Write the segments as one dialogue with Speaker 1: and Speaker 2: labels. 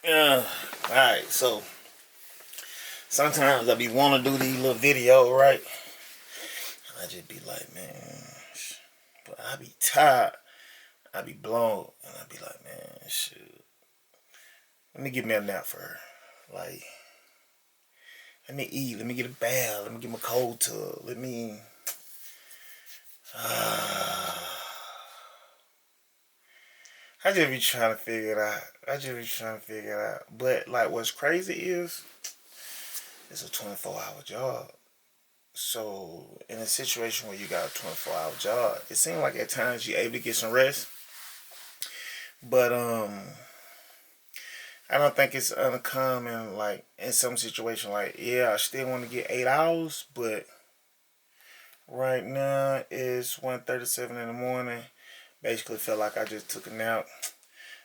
Speaker 1: Alright, so sometimes I be want to do these little videos, right? I just be like, man, but I be tired. I be blown, and I be like, man, shoot. Let me get me a nap for her. Like, let me eat. Let me get a bath. Let me get my cold tub. Let me. I just be trying to figure it out. But like, what's crazy is it's a 24-hour job. So in a situation where you got a 24-hour job, it seems like at times you're able to get some rest. But I don't think it's uncommon. Like in some situation, like yeah, I still want to get 8 hours, but right now it's 1:37 in the morning. Basically, feel like I just took a nap.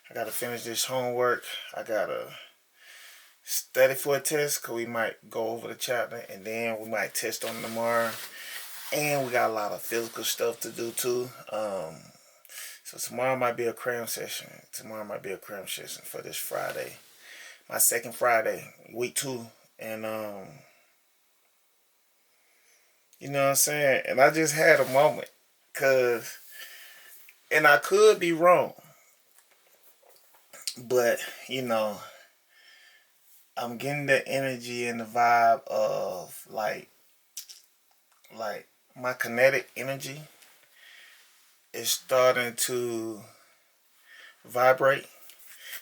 Speaker 1: I gotta finish this homework. I gotta study for a test because we might go over the chapter and then we might test on it tomorrow. And we got a lot of physical stuff to do too. So tomorrow might be a cram session. For this Friday. My second Friday, week 2. And you know what I'm saying? And I just had a moment. And I could be wrong. But, I'm getting the energy and the vibe of like my kinetic energy is starting to vibrate.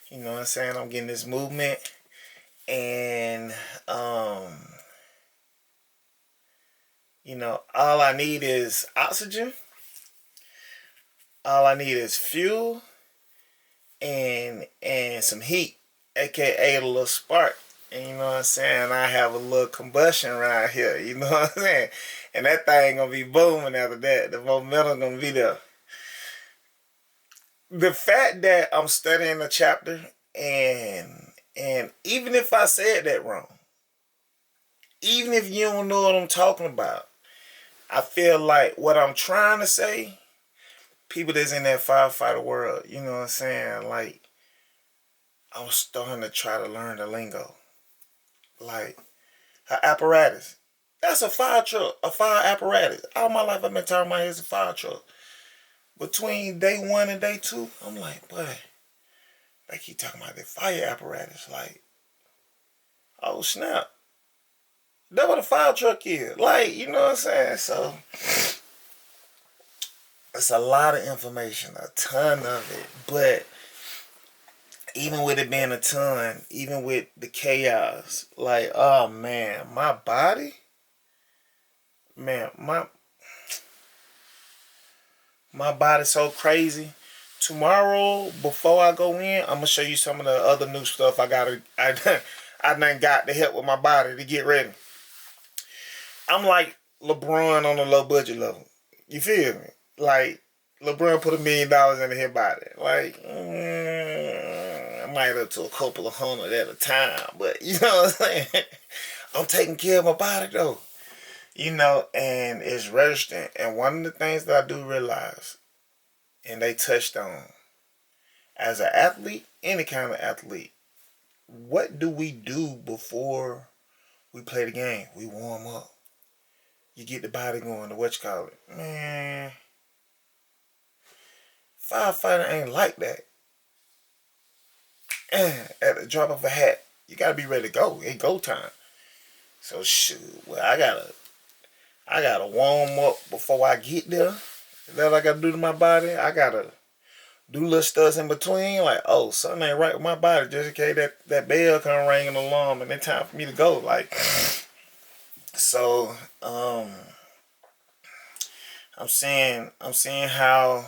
Speaker 1: You know what I'm saying? I'm getting this movement, and all I need is oxygen. All I need is fuel and some heat, aka a little spark. And you know what I'm saying? I have a little combustion around here. You know what I'm saying? And that thing gonna be booming after that. The momentum gonna be there. The fact that I'm studying a chapter and even if I said that wrong, even if you don't know what I'm talking about, I feel like what I'm trying to say, people that's in that firefighter world, you know what I'm saying? Like, I was starting to try to learn the lingo. Like, her apparatus. That's a fire truck, a fire apparatus. All my life I've been talking about it's a fire truck. Between day 1 and day 2, I'm like, boy, they keep talking about the fire apparatus. Like, oh snap. That's what a fire truck is. Like, you know what I'm saying? So, it's a lot of information, a ton of it. But even with it being a ton, even with the chaos, like, oh man, my body, man, my body's so crazy. Tomorrow, before I go in, I'm gonna show you some of the other new stuff I done got to help with my body to get ready. I'm like LeBron on a low budget level. You feel me? Like LeBron put $1 million into his body. Like I might up to a couple of hundred at a time, but you know what I'm saying? I'm taking care of my body though. And it's registering. And one of the things that I do realize, and they touched on, as an athlete, any kind of athlete, what do we do before we play the game? We warm up. You get the body going, Man, firefighter ain't like that. At the drop of a hat, you gotta be ready to go. It's go time. So shoot, well I gotta warm up before I get there. That I gotta do to my body. I gotta do little stuff in between. Like, oh, something ain't right with my body. Just in case that bell come ring an alarm and it's time for me to go. Like, so I'm seeing how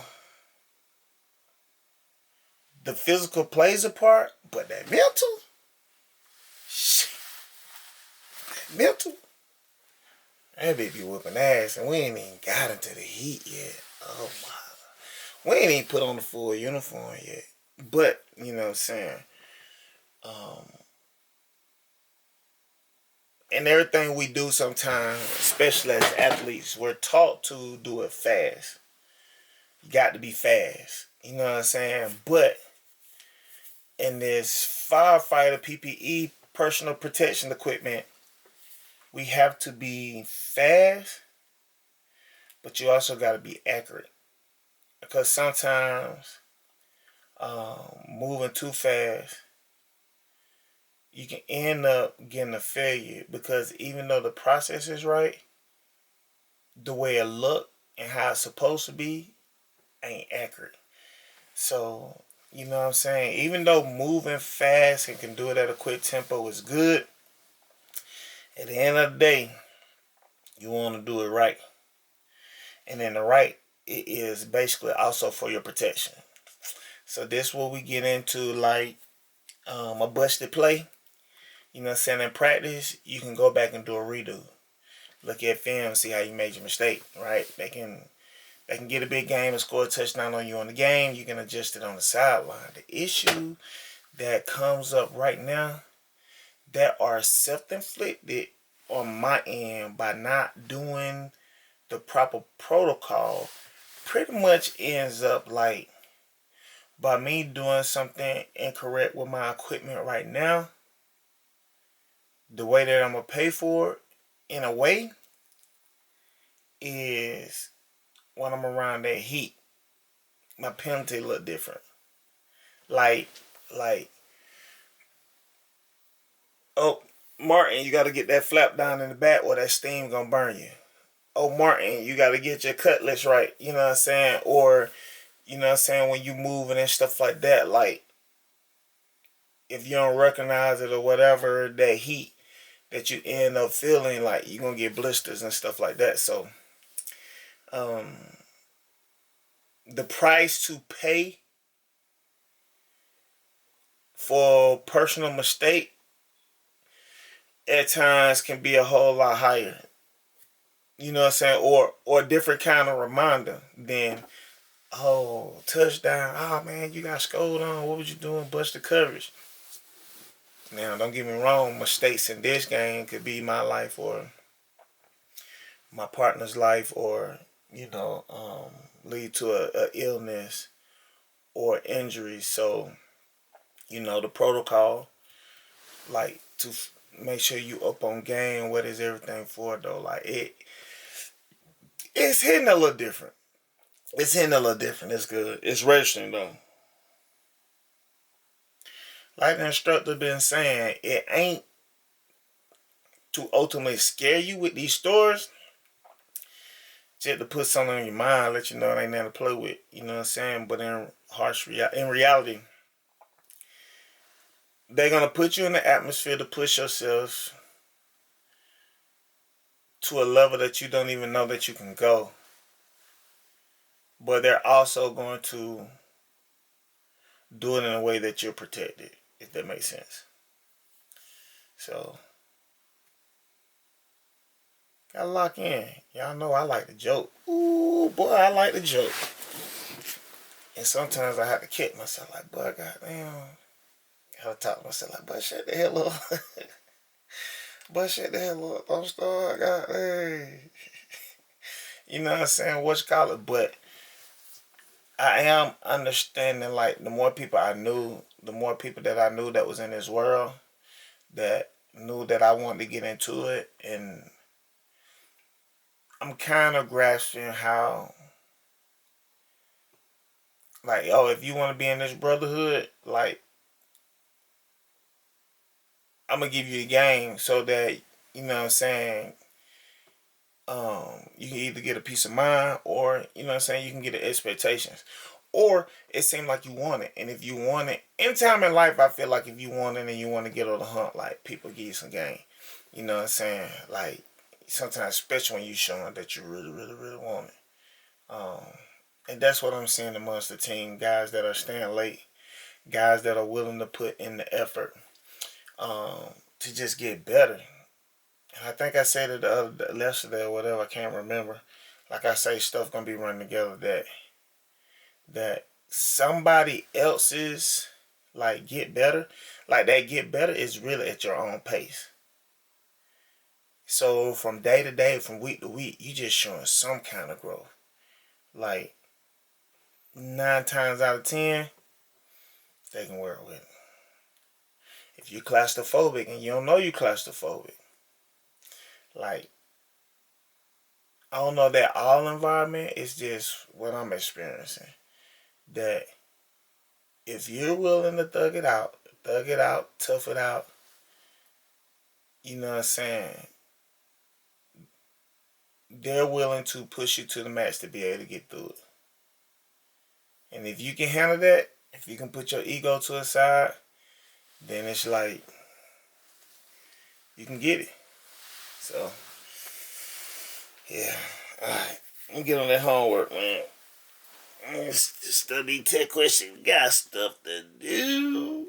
Speaker 1: the physical plays a part, but that mental, that baby whooping ass, and we ain't even got into the heat yet. Oh my, we ain't even put on the full uniform yet. But you know what I'm saying. And everything we do sometimes, especially as athletes, we're taught to do it fast. You got to be fast. You know what I'm saying? But in this firefighter PPE, personal protection equipment, we have to be fast, but you also got to be accurate. Because sometimes moving too fast, you can end up getting a failure, because even though the process is right, the way it look and how it's supposed to be ain't accurate. So, you know what I'm saying? Even though moving fast and can do it at a quick tempo is good, at the end of the day, you want to do it right. And then the right, it is basically also for your protection. So this is what we get into, like a busted play. You know what I'm saying? In practice, you can go back and do a redo. Look at film, see how you made your mistake, right? They can get a big game and score a touchdown on you on the game. You can adjust it on the sideline. The issue that comes up right now that are self-inflicted on my end by not doing the proper protocol pretty much ends up like by me doing something incorrect with my equipment right now. The way that I'm going to pay for it, in a way, is when I'm around that heat. My penalty look different. Like, oh, Martin, you got to get that flap down in the back or that steam going to burn you. Oh, Martin, you got to get your cutlass right. You know what I'm saying? Or, you know what I'm saying, when you moving and stuff like that, like, if you don't recognize it or whatever, that heat that you end up feeling, like, you're going to get blisters and stuff like that. So, the price to pay for personal mistake at times can be a whole lot higher. You know what I'm saying? Or a different kind of reminder than, oh, touchdown. Oh, man, you got scored on. What was you doing? Busted coverage. Now, don't get me wrong. Mistakes in this game could be my life or my partner's life, or, you know, lead to a illness or injury. So, you know, the protocol, like, to make sure you up on game. What is everything for, though? Like, it's hitting a little different. It's hitting a little different. It's good. It's registering, though. Like the instructor been saying, it ain't to ultimately scare you with these stores. Just to put something on your mind, let you know it ain't nothing to play with. You know what I'm saying? But in reality, they're gonna put you in the atmosphere to push yourself to a level that you don't even know that you can go. But they're also going to do it in a way that you're protected, if that makes sense. So, gotta lock in. Y'all know I like to joke. Ooh, boy, I like to joke. And sometimes I have to kick myself like, boy, goddamn. I have to talk to myself like, boy, shut the hell up. Boy, shut the hell up. Don't start, goddamn. You know what I'm saying? What you call it? But I am understanding, like, the more people I knew, the more people that I knew that was in this world that knew that I wanted to get into it. And I'm kind of grasping how, like, oh, if you want to be in this brotherhood, like, I'm going to give you a game so that, you know what I'm saying, you can either get a peace of mind, or, you know what I'm saying, you can get the expectations. Or it seemed like you want it. And if you want it, anytime in life, I feel like if you want it and you want to get on the hunt, like, people give you some game. You know what I'm saying? Like, sometimes, especially when you showing that you really, really, really want it. And that's what I'm seeing amongst the team. Guys that are staying late. Guys that are willing to put in the effort to just get better. And I think I said it yesterday or whatever. I can't remember. Like I say, stuff going to be running together that somebody else's, like, get better, like, that get better is really at your own pace. So from day to day, from week to week, you just showing some kind of growth. Like, 9 times out of 10, they can work with it. If you're claustrophobic and you don't know you're claustrophobic, like, I don't know that all environment is just what I'm experiencing. That if you're willing to thug it out, tough it out, you know what I'm saying? They're willing to push you to the max to be able to get through it. And if you can handle that, if you can put your ego to the side, then it's like you can get it. So, yeah. Alright. Let me get on that homework, man. Just study tech questions. Got stuff to do.